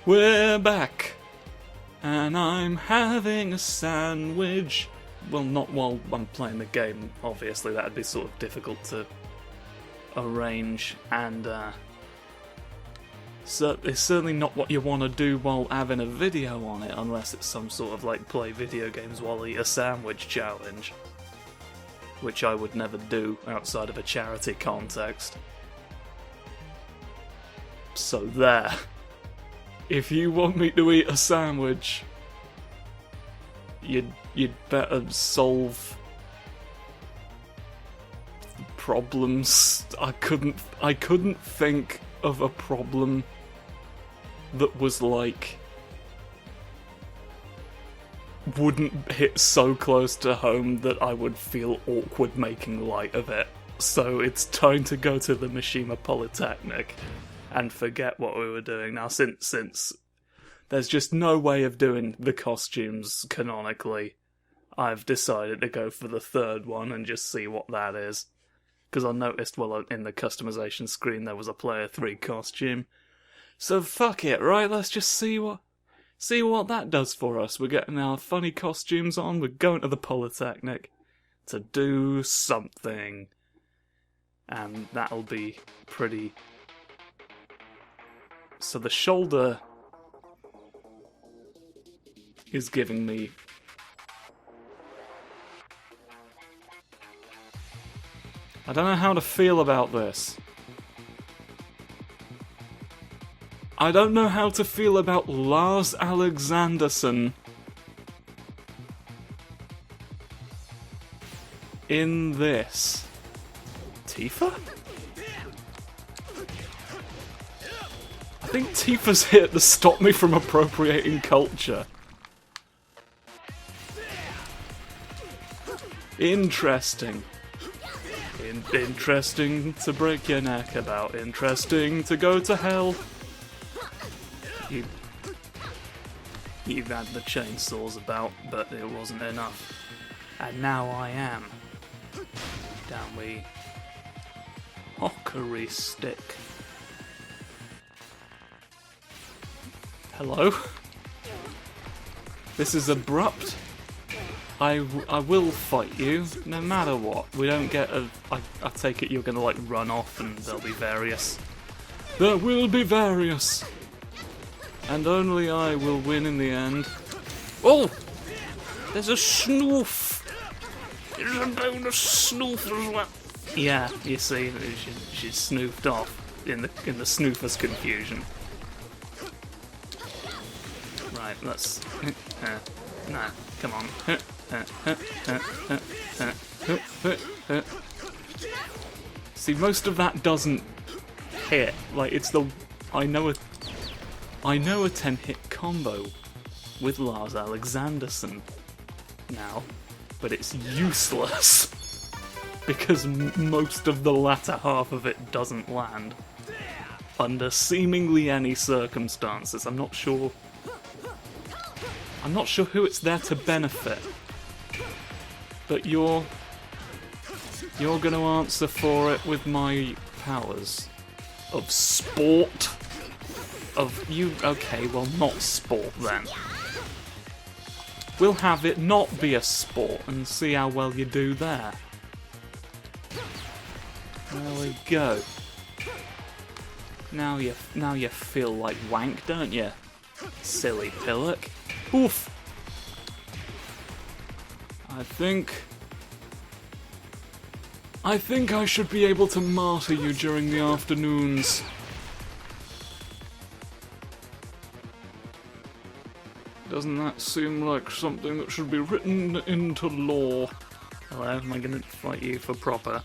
We're back, and I'm having a sandwich. Well, not while I'm playing the game, obviously, that'd be sort of difficult to arrange, and so it's certainly not what you want to do while having a video on it, unless it's some sort of like play video games while eat a sandwich challenge, which I would never do outside of a charity context. So there. If you want me to eat a sandwich, you'd better solve the problems. I couldn't think of a problem that was like wouldn't hit so close to home that I would feel awkward making light of it. So it's time to go to the Mishima Polytechnic and forget what we were doing. Now, since there's just no way of doing the costumes canonically, I've decided to go for the third one and just see what that is. Because I noticed, well, in the customization screen there was a player 3 costume. So fuck it, right? Let's just see what that does for us. We're getting our funny costumes on, we're going to the Polytechnic to do something. And that'll be pretty... So the shoulder is giving me... I don't know how to feel about this. I don't know how to feel about Lars Alexanderson in this. Tifa? I think Tifa's here to stop me from appropriating culture. Interesting. Interesting to break your neck about. Interesting to go to hell. You had the chainsaws about, but it wasn't enough. And now I am. Down we... Hockery stick. Hello? This is abrupt. I will fight you, no matter what. We don't get a... I take it you're gonna, like, run off and there'll be various. There will be various! And only I will win in the end. Oh! There's a snoof! There's a bonus snoof as well! Yeah, you see, she snoofed off in the snoofer's confusion. Right, let's... nah, come on. See, most of that doesn't hit. Like, it's the... I know a 10-hit combo with Lars Alexanderson now, but it's useless because most of the latter half of it doesn't land under seemingly any circumstances. I'm not sure who it's there to benefit, but you're gonna answer for it with my powers of sport. Of you, okay, well, not sport then. We'll have it not be a sport and see how well you do there. There we go. Now you feel like wank, don't you? Silly pillock. Oof. I think I should be able to martyr you during the afternoons. Doesn't that seem like something that should be written into law? Hello, am I gonna fight you for proper?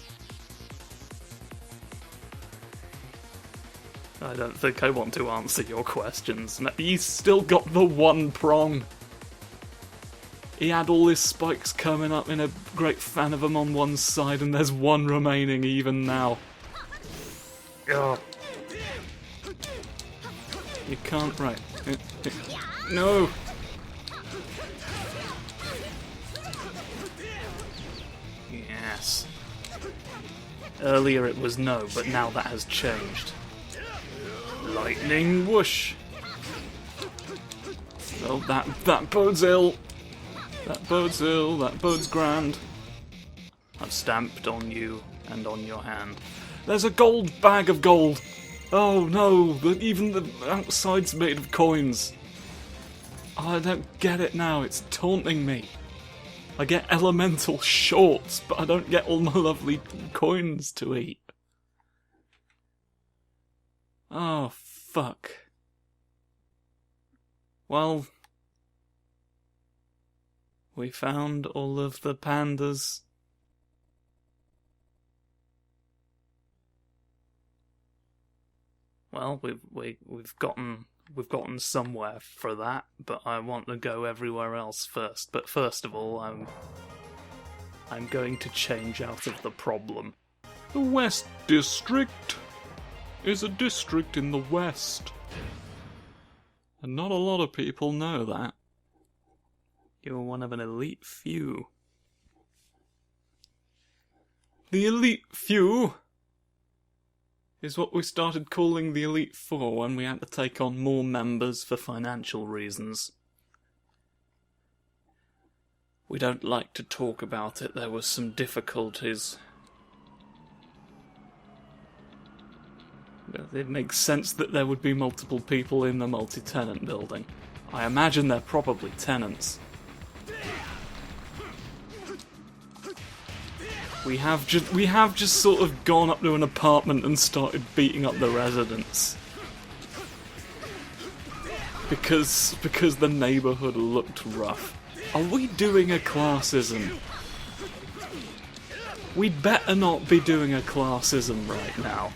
I don't think I want to answer your questions. He's still got the one prong. He had all his spikes coming up in a great fan of them on one side, and there's one remaining even now. Ugh. You can't, right. No! Yes. Earlier it was no, but now that has changed. Lightning whoosh! So that bodes ill. That bodes ill. That bodes grand. I've stamped on you and on your hand. There's a gold bag of gold. Oh no, even the outside's made of coins. Oh, I don't get it now, it's taunting me. I get elemental shorts, but I don't get all my lovely coins to eat. Oh, fuck. Well, we found all of the pandas. Well, we've gotten somewhere for that, but I want to go everywhere else first. But first of all, I'm going to change out of the problem. The West District is a district in the West. And not a lot of people know that. You're one of an elite few. The elite few is what we started calling the Elite Four when we had to take on more members for financial reasons. We don't like to talk about it, there was some difficulties. It makes sense that there would be multiple people in the multi-tenant building. I imagine they're probably tenants. We have just sort of gone up to an apartment and started beating up the residents. Because the neighbourhood looked rough. Are we doing a classism? We'd better not be doing a classism right now.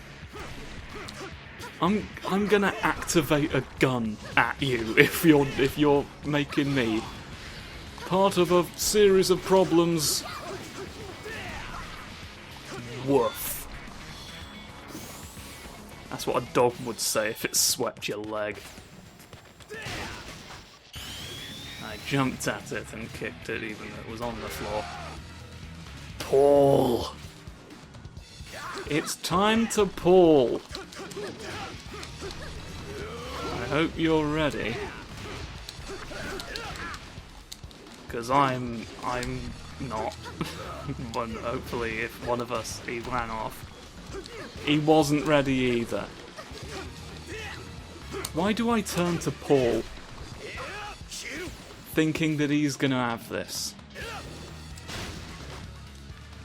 I'm gonna activate a gun at you if you're making me part of a series of problems. Woof. That's what a dog would say if it swept your leg. I jumped at it and kicked it even though it was on the floor. Paul! It's time to Paul! I hope you're ready. Because I'm not. But hopefully if one of us, he ran off. He wasn't ready either. Why do I turn to Paul? Thinking that he's gonna have this.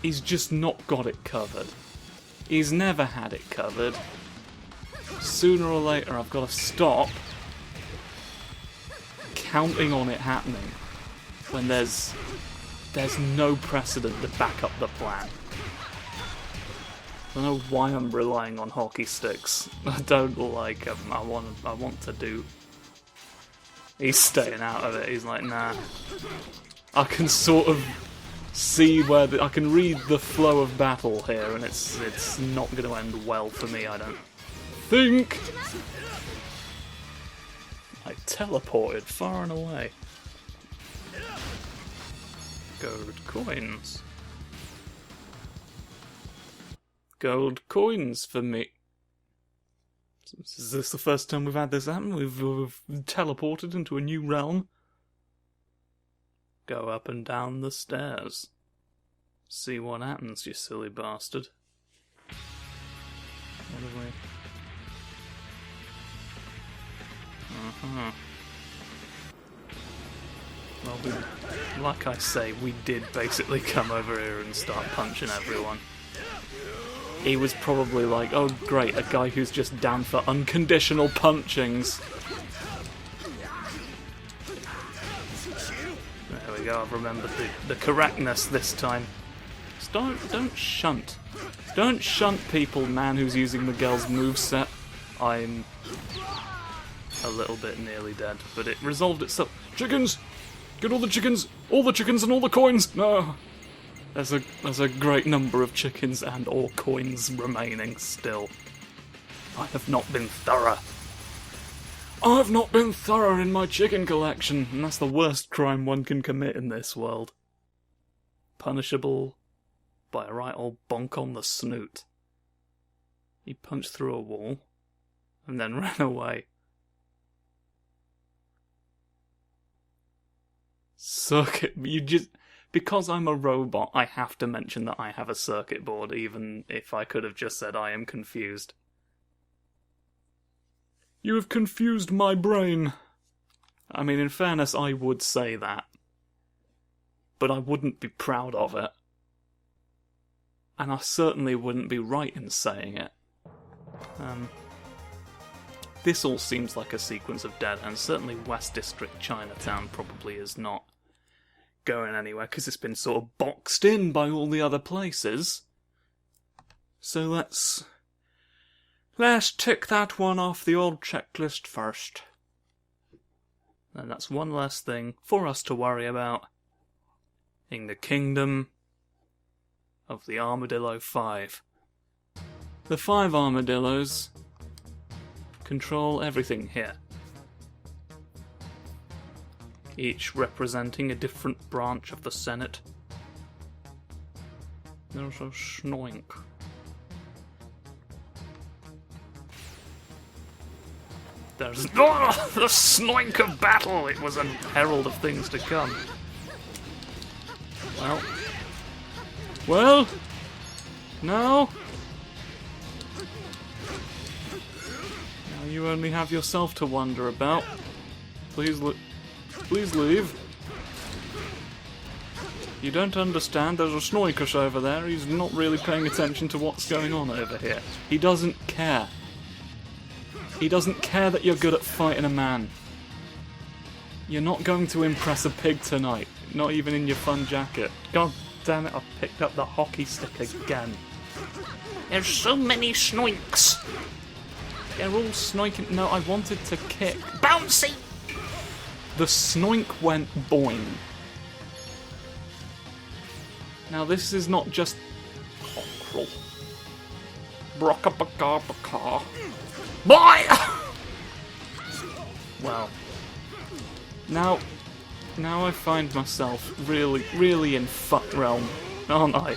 He's just not got it covered. He's never had it covered. Sooner or later I've got to stop counting on it happening when there's no precedent to back up the plan. I don't know why I'm relying on hockey sticks. I don't like them. I want to do... He's staying out of it. He's like, nah. I can sort of see where... I can read the flow of battle here, and it's not going to end well for me, I don't think. I teleported far and away. Gold coins. Gold coins for me. Is this the first time we've had this happen? We've teleported into a new realm. Go up and down the stairs. See what happens, you silly bastard. What have we... Well, like I say, we did basically come over here and start punching everyone. He was probably like, oh great, a guy who's just down for unconditional punchings. There we go, I've remembered the correctness this time. Just don't shunt. Don't shunt people, man who's using Miguel's moveset. I'm a little bit nearly dead, but it resolved itself. Chickens! Get all the chickens! All the chickens and all the coins! No! There's a great number of chickens and all coins remaining still. I have not been thorough. I've not been thorough in my chicken collection, and that's the worst crime one can commit in this world. Punishable by a right old bonk on the snoot. He punched through a wall, and then ran away. circuit. Because I'm a robot, I have to mention that I have a circuit board, even if I could have just said I am confused. You have confused my brain. I mean, in fairness, I would say that. But I wouldn't be proud of it. And I certainly wouldn't be right in saying it. This all seems like a sequence of dead, and certainly West District Chinatown probably is not going anywhere, because it's been sort of boxed in by all the other places. So let's tick that one off the old checklist first. And that's one less thing for us to worry about in the kingdom of the Armadillo 5. The 5 armadillos control everything here, each representing a different branch of the Senate. There's a Snoink. There's the Snoink of battle! It was a herald of things to come. Well, no. Now you only have yourself to wonder about. Please leave. You don't understand, there's a Snoikus over there, he's not really paying attention to what's going on over here. He doesn't care. He doesn't care that you're good at fighting a man. You're not going to impress a pig tonight, not even in your fun jacket. God damn it, I've picked up the hockey stick again. There's so many Snoinks. They're all snoiking. No, I wanted to kick. Bouncy! The Snoink went boing. Now this is not just cockerel. Brocka-baka-baka. Boy! Well. Now I find myself really in fuck realm, aren't I?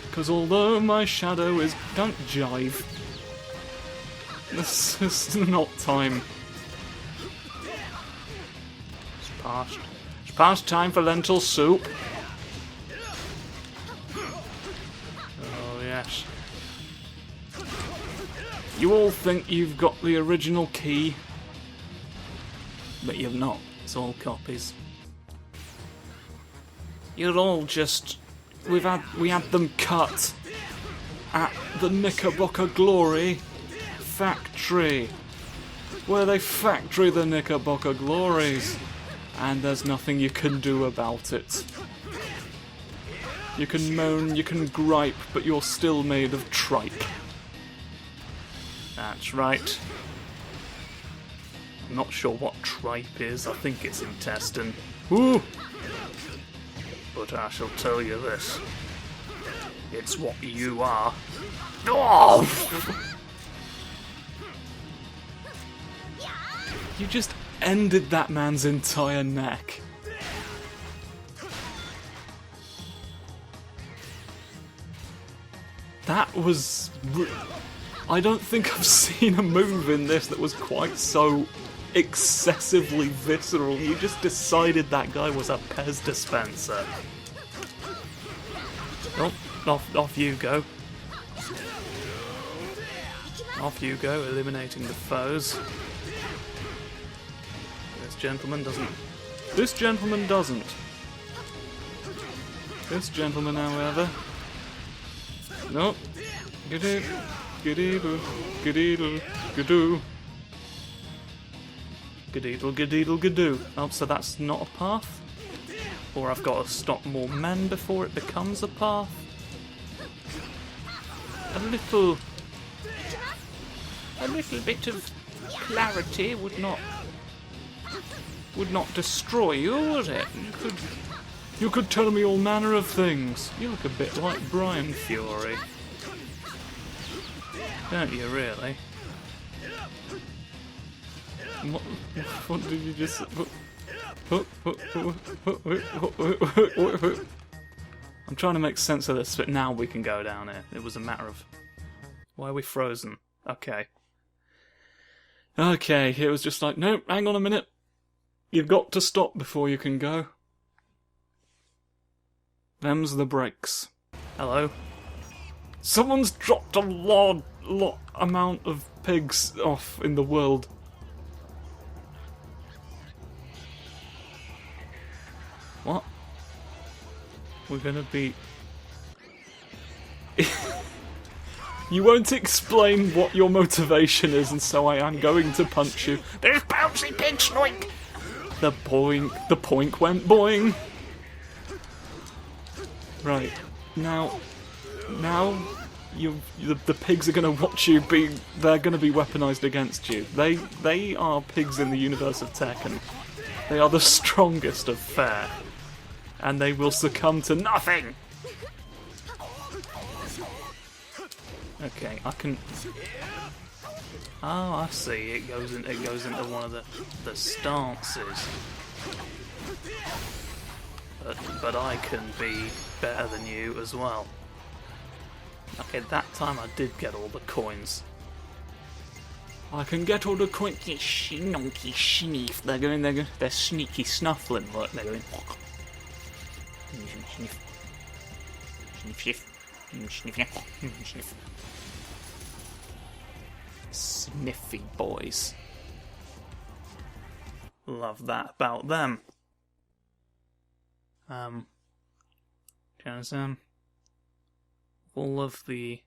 Because although my shadow is... Don't jive. This is not time. It's past time for lentil soup. Oh, yes. You all think you've got the original key, but you've not. It's all copies. You're all just... We had them cut at the Knickerbocker Glory factory, where they factory the Knickerbocker Glories, and there's nothing you can do about it. You can moan, you can gripe, but you're still made of tripe. That's right. I'm not sure what tripe is, I think it's intestine. Ooh! But I shall tell you this. It's what you are. Oh! You just ended that man's entire neck. That was... I don't think I've seen a move in this that was quite so excessively visceral. You just decided that guy was a Pez dispenser. Oh, off you go. Off you go, eliminating the foes. This gentleman doesn't. This gentleman doesn't. This gentleman, however. Nope. Gidoo, gidoo, gidoo, gidoo. Gadeedle, gadeedle, gadoo. Oh, so that's not a path? Or I've got to stop more men before it becomes a path? A little bit of clarity would not destroy you, would it? You could tell me all manner of things. You look a bit like Brian Fury. Don't you, really? What did you just... I'm trying to make sense of this, but now we can go down here. It was a matter of... Why are we frozen? Okay. Okay, it was just like, nope, hang on a minute. You've got to stop before you can go. Them's the brakes. Hello? Someone's dropped a lot amount of pigs off in the world. What? We're gonna be... You won't explain what your motivation is, and so I am going to punch you. There's bouncy pig, Snoink! The poink went boing! Right, now the pigs are going to watch you they're going to be weaponized against you. They are pigs in the universe of Tekken. They are the strongest of fair. And they will succumb to nothing! Okay, I can... Oh, I see. It goes into one of the stances. But I can be better than you as well. Okay, that time I did get all the coins. I can get all the coins. Snoinky sniff. They're sneaky snuffling. Look, they're going. Sniff. Sniff. Sniffy boys. Love that about them. All of the...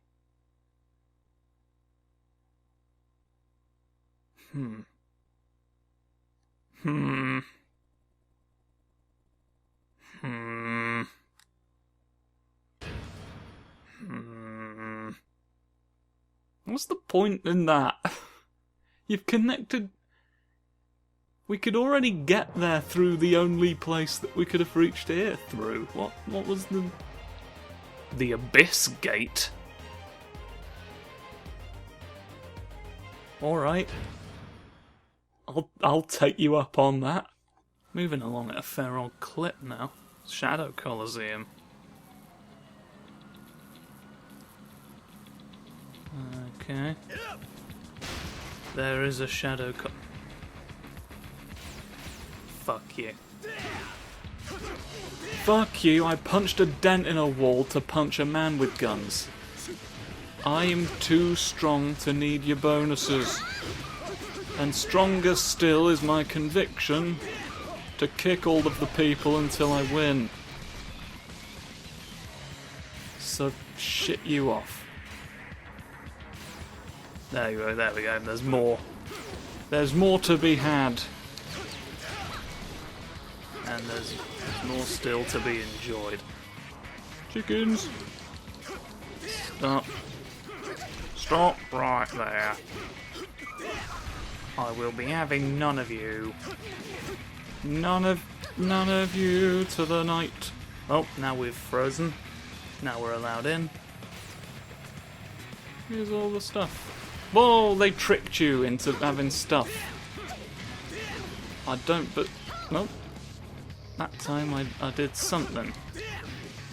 What's the point in that? You've connected... We could already get there through the only place that we could have reached here through. What was the Abyss Gate? Alright. I'll take you up on that. Moving along at a fair old clip now. Shadow Coliseum. Okay. There is a Shadow Fuck you. Fuck you, I punched a dent in a wall to punch a man with guns. I am too strong to need your bonuses. And stronger still is my conviction to kick all of the people until I win. So shit you off. There you go, there we go, there's more. There's more to be had. And there's more still to be enjoyed. Chickens! Stop. Stop right there. I will be having none of you. None of you to the night. Oh, now we've frozen. Now we're allowed in. Here's all the stuff. Whoa, they tricked you into having stuff. I don't, but... Nope. That time I did something.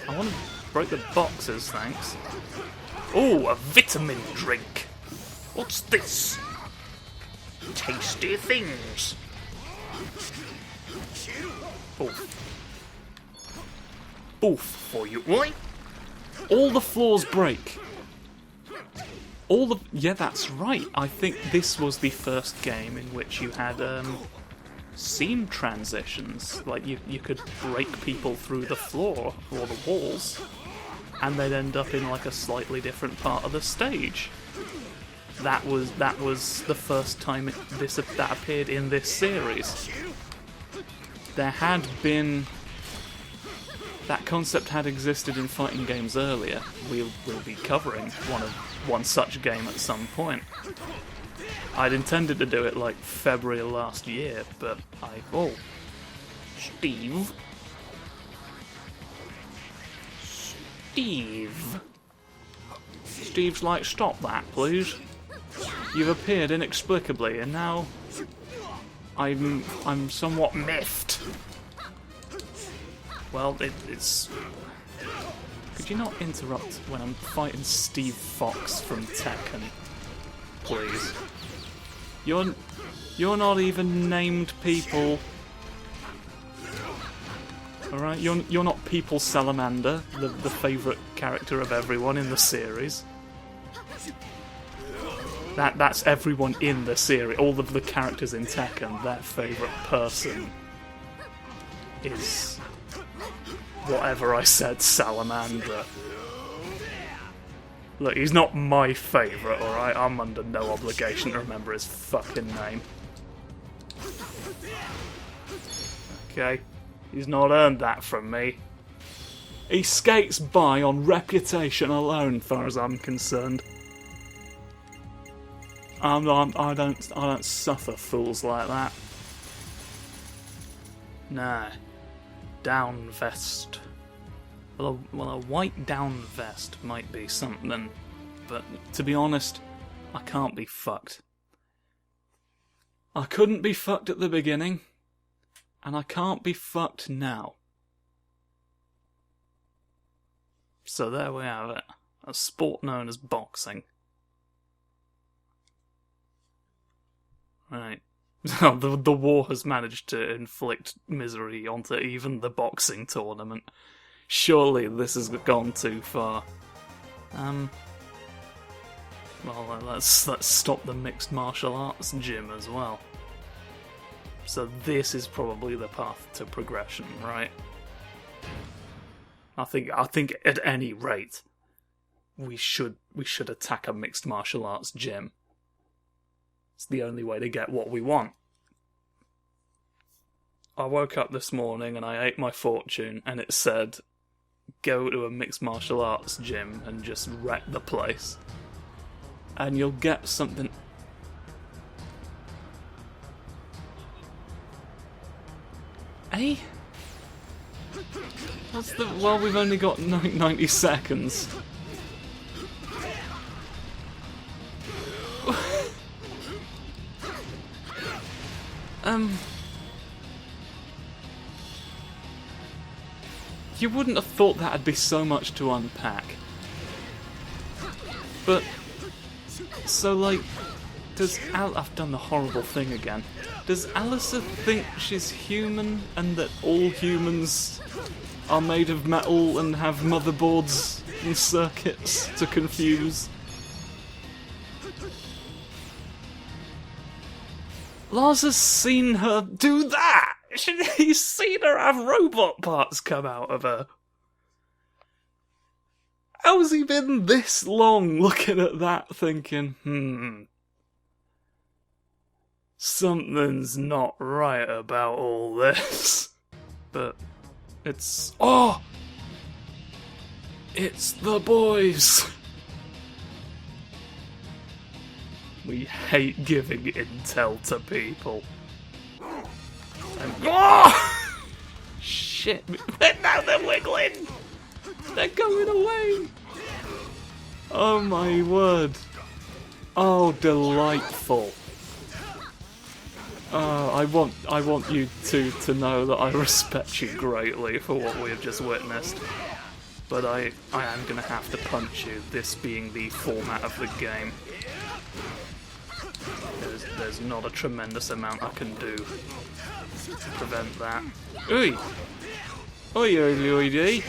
I want to break the boxes, thanks. Oh, a vitamin drink. What's this? Tasty things. Boof. Boof for you, right? All the floors break. Yeah, that's right. I think this was the first game in which you had scene transitions. Like you could break people through the floor or the walls, and they'd end up in like a slightly different part of the stage. That was the first time that appeared in this series. There had been... That concept had existed in fighting games earlier. We'll be covering one such game at some point. I'd intended to do it like February last year, but oh, Steve. Steve's like, stop that, please. You've appeared inexplicably, and now I'm somewhat miffed. Well, it's... Could you not interrupt when I'm fighting Steve Fox from Tekken, please? You're not even named people Alright, you're not People Salamander, the favourite character of everyone in the series. That's everyone in the series. All of the characters in Tekken, their favourite person is whatever I said, Salamander. Look, he's not my favourite, alright? I'm under no obligation to remember his fucking name. Okay, he's not earned that from me. He skates by on reputation alone, as far as I'm concerned. I don't suffer fools like that. Nah. Down vest. Well, a white down vest might be something, but to be honest, I can't be fucked. I couldn't be fucked at the beginning, and I can't be fucked now. So there we have it. A sport known as boxing. Right. The war has managed to inflict misery onto even the boxing tournament. Surely this has gone too far. Well, let's stop the mixed martial arts gym as well. So this is probably the path to progression, right? I think at any rate we should attack a mixed martial arts gym. It's the only way to get what we want. I woke up this morning and I ate my fortune and it said, go to a mixed martial arts gym and just wreck the place. And you'll get something... Eh? What's the... Well, we've only got 90 seconds. You wouldn't have thought that'd be so much to unpack. But, so like, I've done the horrible thing again. Does Alyssa think she's human and that all humans are made of metal and have motherboards and circuits to confuse? Lars has seen her do that! He's seen her have robot parts come out of her. How's he been this long looking at that thinking, something's not right about all this. But it's... Oh! It's the boys! We hate giving intel to people. And, oh! Shit. Now they're wiggling! They're going away! Oh my word. Oh, delightful. I want you two to know that I respect you greatly for what we have just witnessed. But I am going to have to punch you, this being the format of the game. There's not a tremendous amount I can do to prevent that. Oi! Oi, oi.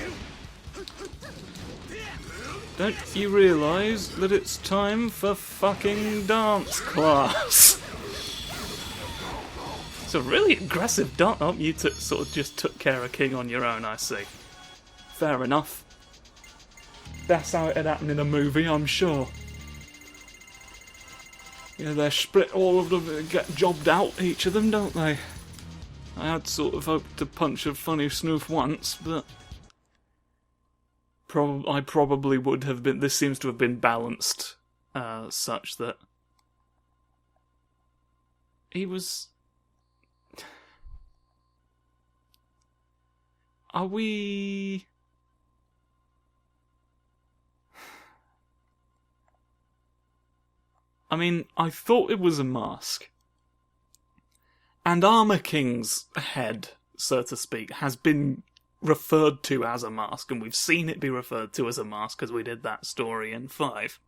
Don't you realise that it's time for fucking dance class? It's a really aggressive dance. Oh, you sort of just took care of King on your own, I see. Fair enough. That's how it'd happen in a movie, I'm sure. Yeah, they're split, all of them get jobbed out, each of them, don't they? I had sort of hoped to punch a funny snoof once, but... I probably would have been... This seems to have been balanced, such that... He was... Are we... I mean, I thought it was a mask. And Armor King's head, so to speak, has been referred to as a mask, and we've seen it be referred to as a mask because we did that story in 5.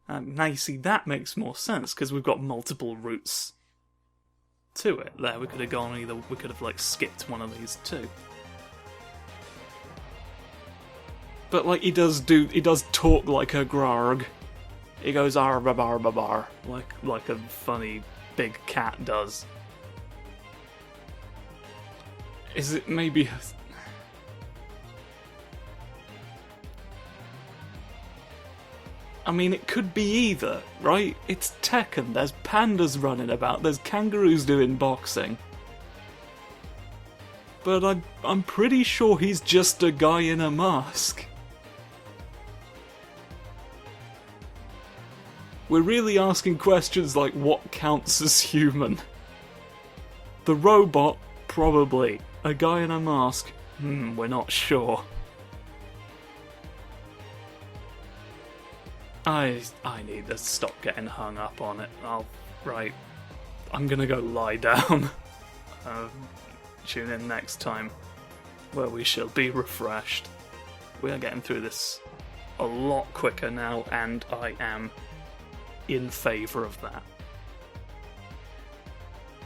Now you see, that makes more sense, because we've got multiple routes to it there. We could have gone either. We could have like skipped one of these two. But like he does talk like a grarg. He goes arba bar bar bar like a funny big cat does. Is it maybe? I mean, it could be either, right? It's Tekken. There's pandas running about. There's kangaroos doing boxing. But I'm pretty sure he's just a guy in a mask. We're really asking questions like what counts as human? The robot, probably. A guy in a mask, we're not sure. I need to stop getting hung up on it. Right. I'm gonna go lie down. Tune in next time, where we shall be refreshed. We are getting through this a lot quicker now, and I am in favour of that.